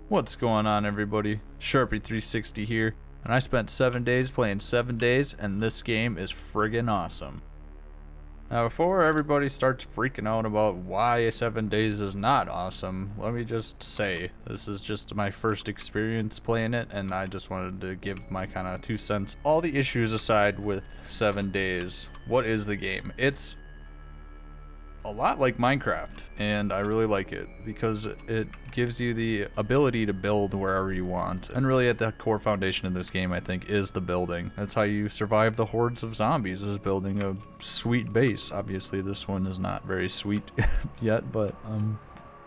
What's going on, everybody? Sharpie360 here, and I spent 7 days playing 7 days, and this game is friggin' awesome. Now, before everybody starts freaking out about why 7 days is not awesome, let me just say, this is just my first experience playing it, and I just wanted to give my kind of 2 cents. All the issues aside with 7 days, what is the game? It's a lot like Minecraft, and I really like it because it gives you the ability to build wherever you want. And really at the core foundation of this game, I think, is the building. That's how you survive the hordes of zombies, is building a sweet base. Obviously this one is not very sweet yet, but I'm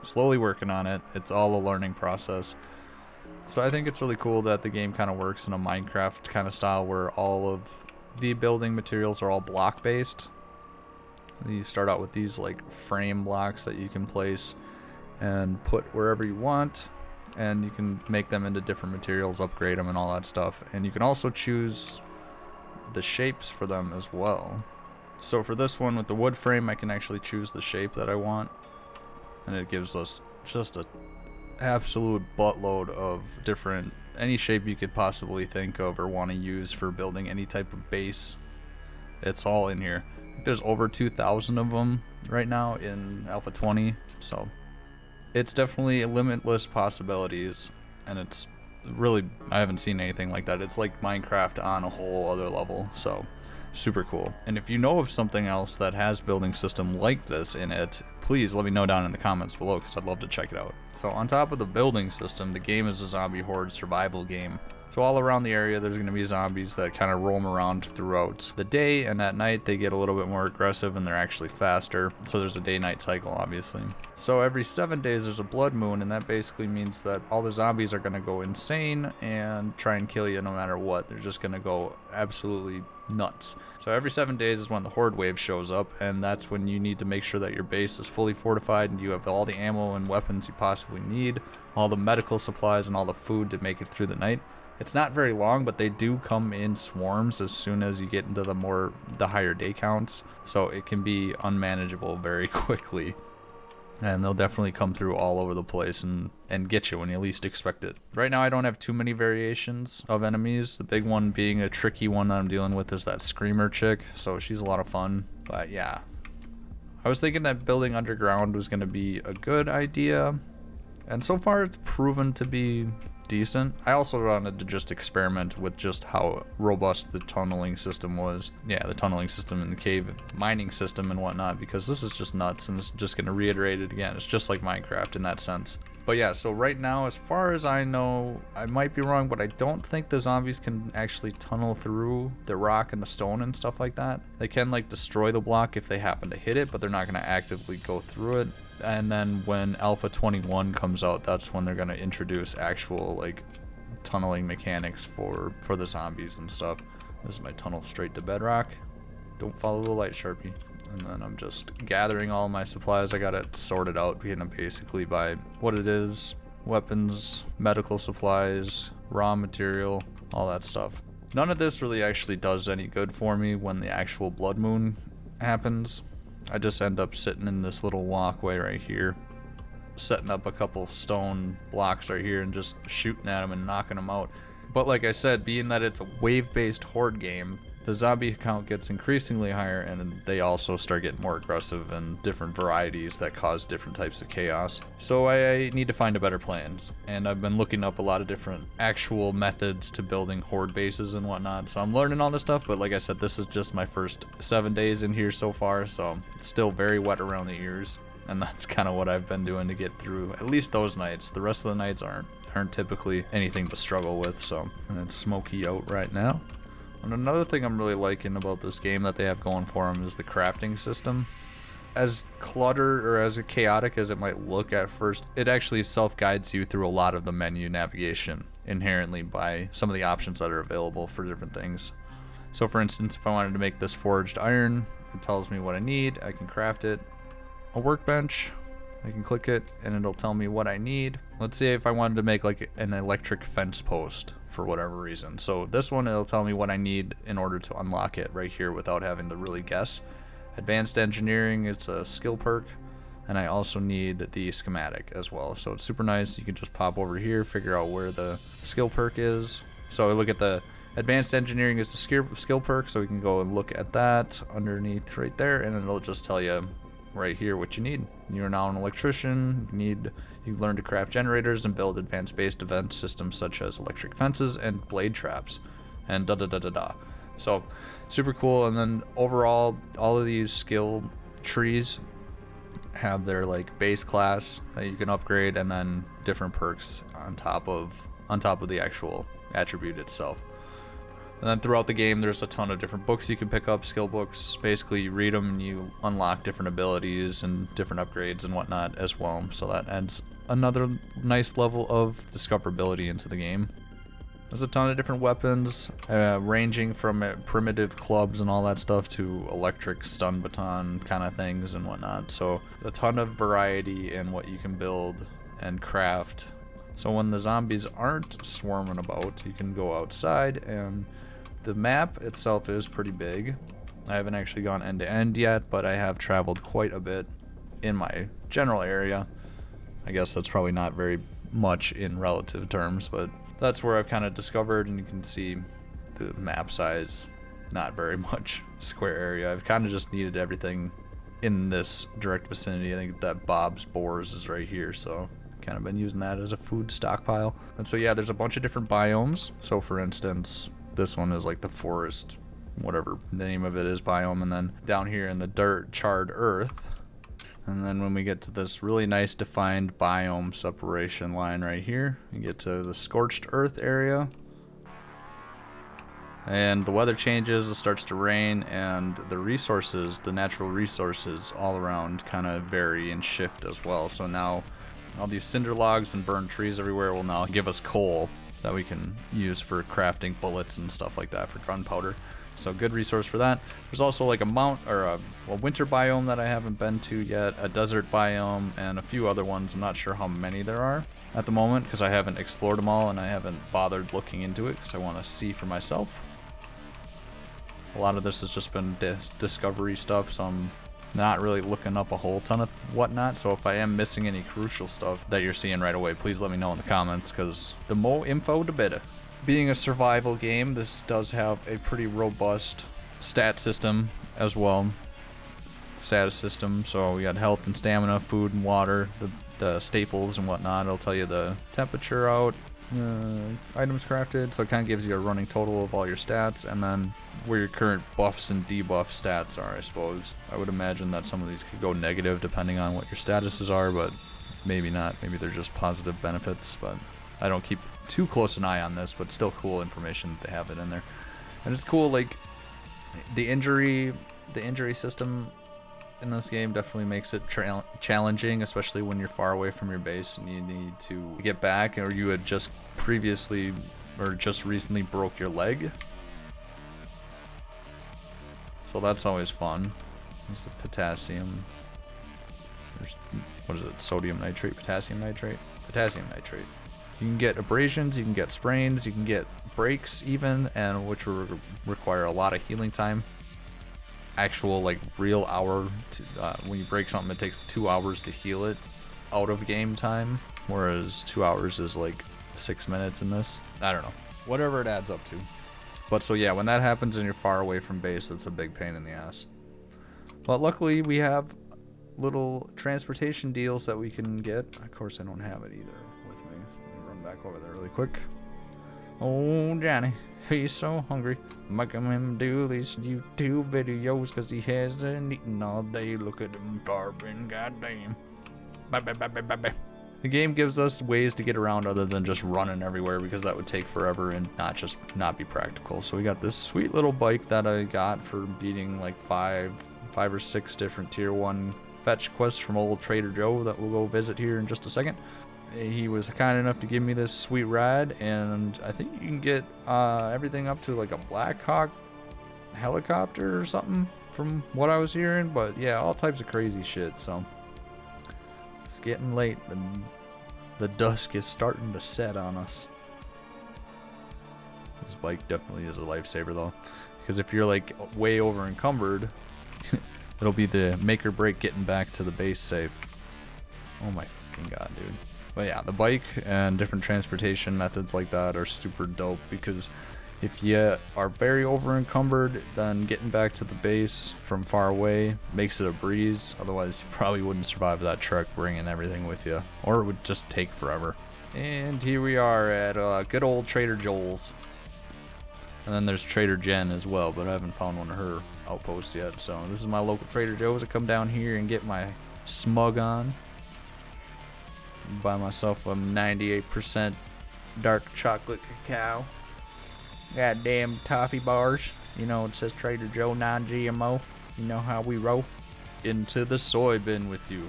slowly working on it. It's all a learning process. So I think it's really cool that the game kind of works in a Minecraft kind of style where all of the building materials are all block based. You start out with these like frame blocks that you can place and put wherever you want, and you can make them into different materials, upgrade them and all that stuff. And you can also choose the shapes for them as well. So for this one with the wood frame, I can actually choose the shape that I want, and it gives us just a absolute buttload of different, any shape you could possibly think of or want to use for building any type of base. It's all in here. There's over 2,000 of them right now in Alpha 20, so it's definitely limitless possibilities, and it's really, I haven't seen anything like that. It's like Minecraft on a whole other level, so super cool. And if you know of something else that has building system like this in it, please let me know down in the comments below, because I'd love to check it out. So on top of the building system, the game is a zombie horde survival game. So all around the area, there's going to be zombies that kind of roam around throughout the day, and at night they get a little bit more aggressive and they're actually faster. So there's a day-night cycle, obviously. So every 7 days there's a blood moon, and that basically means that all the zombies are going to go insane and try and kill you no matter what. They're just going to go absolutely nuts. So every 7 days is when the horde wave shows up, and that's when you need to make sure that your base is fully fortified and you have all the ammo and weapons you possibly need, all the medical supplies and all the food to make it through the night. It's not very long, but they do come in swarms as soon as you get into the higher day counts, so it can be unmanageable very quickly. And they'll definitely come through all over the place and get you when you least expect it. Right now I don't have too many variations of enemies. The big one being a tricky one that I'm dealing with is that screamer chick, so she's a lot of fun. But yeah, I was thinking that building underground was going to be a good idea, and so far it's proven to be decent. I also wanted to just experiment with just how robust the tunneling system was. Yeah, the tunneling system in the cave, mining system and whatnot, because this is just nuts, and it's just going to reiterate it again. It's just like Minecraft in that sense. But yeah, so right now, as far as I know, I might be wrong, but I don't think the zombies can actually tunnel through the rock and the stone and stuff like that. They can like destroy the block if they happen to hit it, but they're not going to actively go through it. And then when Alpha 21 comes out, that's when they're going to introduce actual like tunneling mechanics for the zombies and stuff. This is my tunnel straight to bedrock. Don't follow the light, Sharpie. And then I'm just gathering all my supplies. I got it sorted out basically by what it is: weapons, medical supplies, raw material, all that stuff. None of this really actually does any good for me when the actual blood moon happens. I just end up sitting in this little walkway right here, setting up a couple stone blocks right here and just shooting at them and knocking them out. But like I said, being that it's a wave-based horde game, the zombie count gets increasingly higher, and they also start getting more aggressive and different varieties that cause different types of chaos. So I need to find a better plan, and I've been looking up a lot of different actual methods to building horde bases and whatnot. So I'm learning all this stuff, but like I said, this is just my first 7 days in here so far, so it's still very wet around the ears, and that's kind of what I've been doing to get through at least those nights. The rest of the nights aren't typically anything to struggle with. So, and it's smoky out right now. And another thing I'm really liking about this game that they have going for them is the crafting system. As cluttered or as chaotic as it might look at first, it actually self-guides you through a lot of the menu navigation inherently by some of the options that are available for different things. So for instance, if I wanted to make this forged iron, it tells me what I need. I can craft it. A workbench, I can click it and it'll tell me what I need. Let's say if I wanted to make like an electric fence post for whatever reason. So this one, it'll tell me what I need in order to unlock it right here without having to really guess. Advanced engineering, it's a skill perk. and I also need the schematic as well. So it's super nice. You can just pop over here, figure out where the skill perk is. So look at the advanced engineering is the skill perk, so we can go and look at that underneath right there, and it'll just tell you right here what you need. You're now an electrician. You learn to craft generators and build advanced base defense systems such as electric fences and blade traps, and da da da da da. So super cool. And then overall, all of these skill trees have their like base class that you can upgrade, and then different perks on top of the actual attribute itself. And then throughout the game, there's a ton of different books you can pick up, skill books. Basically, you read them and you unlock different abilities and different upgrades and whatnot as well. So that adds another nice level of discoverability into the game. There's a ton of different weapons, ranging from primitive clubs and all that stuff to electric stun baton kind of things and whatnot. So a ton of variety in what you can build and craft. So when the zombies aren't swarming about, you can go outside, and the map itself is pretty big. I haven't actually gone end to end yet, but I have traveled quite a bit in my general area. I guess that's probably not very much in relative terms, but that's where I've kind of discovered, and you can see the map size, not very much square area. I've kind of just needed everything in this direct vicinity. I think that Bob's Boars is right here, so kind of been using that as a food stockpile. And so yeah, there's a bunch of different biomes. So for instance, this one is like the forest, whatever the name of it is, biome, and then down here in the dirt, charred earth. And then when we get to this really nice defined biome separation line right here, we get to the scorched earth area. And the weather changes, it starts to rain, and the resources, the natural resources all around kind of vary and shift as well. So now all these cinder logs and burned trees everywhere will now give us coal that we can use for crafting bullets and stuff like that for gunpowder. So good resource for that. There's also like a winter biome that I haven't been to yet, a desert biome, and a few other ones. I'm not sure how many there are at the moment because I haven't explored them all, and I haven't bothered looking into it because I want to see for myself. A lot of this has just been discovery stuff, so I'm not really looking up a whole ton of whatnot. So if I am missing any crucial stuff that you're seeing right away, please let me know in the comments, because the more info the better. Being a survival game, this does have a pretty robust stat system as well. Status system, so we got health and stamina, food and water, the staples and whatnot. It'll tell you the temperature out, items crafted, so it kind of gives you a running total of all your stats, and then where your current buffs and debuff stats are, I suppose. I would imagine that some of these could go negative depending on what your statuses are, but maybe not. Maybe they're just positive benefits, but I don't keep too close an eye on this, but still cool information that they have it in there. And it's cool, like the injury system in this game definitely makes it challenging, especially when you're far away from your base and you need to get back, or you had just previously or just recently broke your leg. So that's always fun. There's the potassium. There's, what is it? Sodium nitrate, potassium nitrate, potassium nitrate. You can get abrasions, you can get sprains, you can get breaks even, and which will require a lot of healing time. Actual like real hour when you break something, it takes 2 hours to heal it out of game time, whereas 2 hours is like 6 minutes in this. I don't know, whatever it adds up to. But so yeah, when that happens and you're far away from base, that's a big pain in the ass. But luckily we have little transportation deals that we can get. Of course I don't have it either with me. So let me run back over there really quick. Oh, Johnny, he's so hungry. Making him do these YouTube videos because he hasn't eaten all day. Look at him starving, goddamn. Bye. The game gives us ways to get around other than just running everywhere, because that would take forever and not be practical. So we got this sweet little bike that I got for beating like five or six different tier 1 fetch quests from old Trader Joe that we'll go visit here in just a second. He was kind enough to give me this sweet ride, and I think you can get everything up to like a Black Hawk helicopter or something from what I was hearing. But yeah, all types of crazy shit. So it's getting late. The dusk is starting to set on us. This bike definitely is a lifesaver though, because if you're like way over encumbered, it'll be the make or break getting back to the base safe. Oh my fucking god, dude. But yeah, the bike and different transportation methods like that are super dope, because if you are very over encumbered, then getting back to the base from far away makes it a breeze. Otherwise, you probably wouldn't survive that trek bringing everything with you, or it would just take forever. And here we are at good old Trader Joel's. And then there's Trader Jen as well, but I haven't found one of her outposts yet. So this is my local Trader Joe's. I come down here and get my smug on. Buy myself a 98% dark chocolate cacao. Goddamn toffee bars. You know, it says Trader Joe non-GMO. You know how we roll. Into the soy bin with you.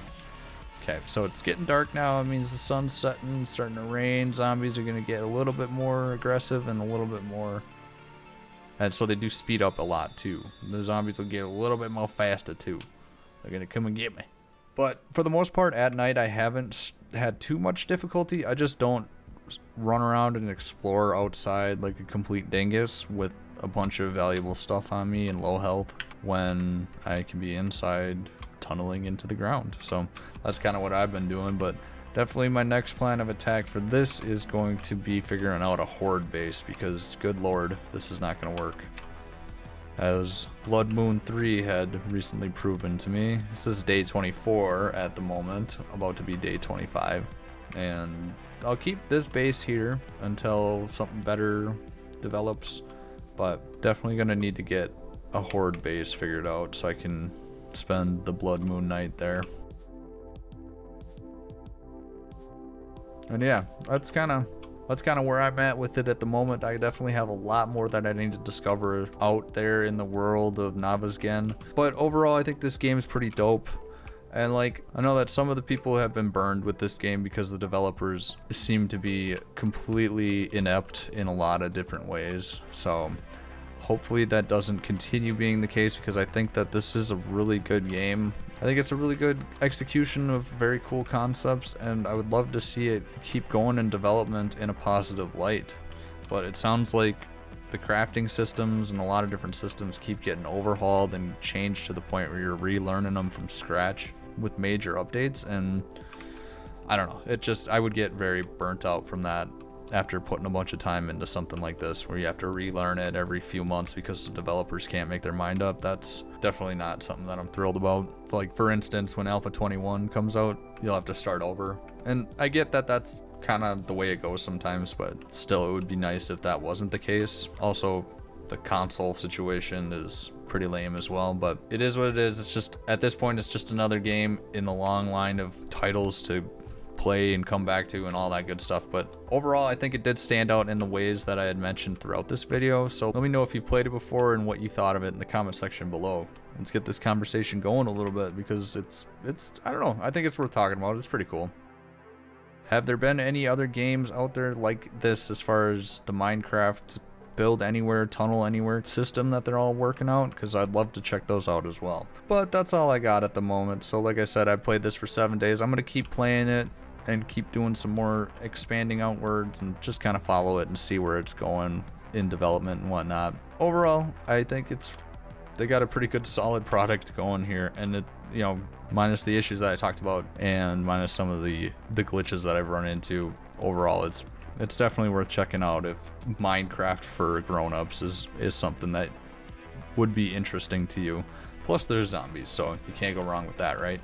Okay, so it's getting dark now. It means the sun's setting, starting to rain. Zombies are going to get a little bit more aggressive and a little bit more... And so they do speed up a lot too. The zombies will get a little bit more faster too. They're going to come and get me. But for the most part, at night, I haven't had too much difficulty. I just don't run around and explore outside like a complete dingus with a bunch of valuable stuff on me and low health, when I can be inside tunneling into the ground. So that's kind of what I've been doing. But definitely my next plan of attack for this is going to be figuring out a horde base, because good lord, this is not going to work. As Blood Moon 3 had recently proven to me. This is day 24 at the moment, about to be day 25. And I'll keep this base here until something better develops, but definitely gonna need to get a horde base figured out so I can spend the Blood Moon night there. And yeah, that's kind of where I'm at with it at the moment. I definitely have a lot more that I need to discover out there in the world of Navasgen. But overall, I think this game is pretty dope. And like, I know that some of the people have been burned with this game because the developers seem to be completely inept in a lot of different ways. So hopefully that doesn't continue being the case, because I think that this is a really good game. I think it's a really good execution of very cool concepts, and I would love to see it keep going in development in a positive light. But it sounds like the crafting systems and a lot of different systems keep getting overhauled and changed to the point where you're relearning them from scratch with major updates, and I don't know, I would get very burnt out from that after putting a bunch of time into something like this, where you have to relearn it every few months because the developers can't make their mind up. That's definitely not something that I'm thrilled about. Like, for instance, when Alpha 21 comes out, you'll have to start over. And I get that that's kind of the way it goes sometimes, but still, it would be nice if that wasn't the case. Also, the console situation is pretty lame as well, but it is what it is. It's just, at this point, it's just another game in the long line of titles to play and come back to and all that good stuff. But overall, I think it did stand out in the ways that I had mentioned throughout this video. So let me know if you've played it before and what you thought of it in the comment section below. Let's get this conversation going a little bit, because it's I don't know, I think it's worth talking about. It's pretty cool. Have there been any other games out there like this, as far as the Minecraft build anywhere, tunnel anywhere system that they're all working out? Because I'd love to check those out as well. But that's all I got at the moment. So like I said, I played this for 7 days. I'm going to keep playing it and keep doing some more expanding outwards and just kind of follow it and see where it's going in development and whatnot. Overall, I think they got a pretty good solid product going here, and it, you know, minus the issues that I talked about and minus some of the glitches that I've run into, overall it's definitely worth checking out if Minecraft for grown-ups is something that would be interesting to you. Plus there's zombies, so you can't go wrong with that, right?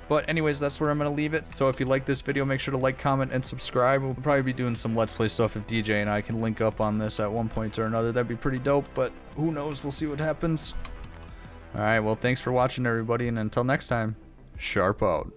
But anyways, that's where I'm going to leave it. So if you like this video, make sure to like, comment, and subscribe. We'll probably be doing some Let's Play stuff if DJ and I can link up on this at one point or another. That'd be pretty dope, but who knows? We'll see what happens. Alright, well, thanks for watching, everybody, and until next time, sharp out.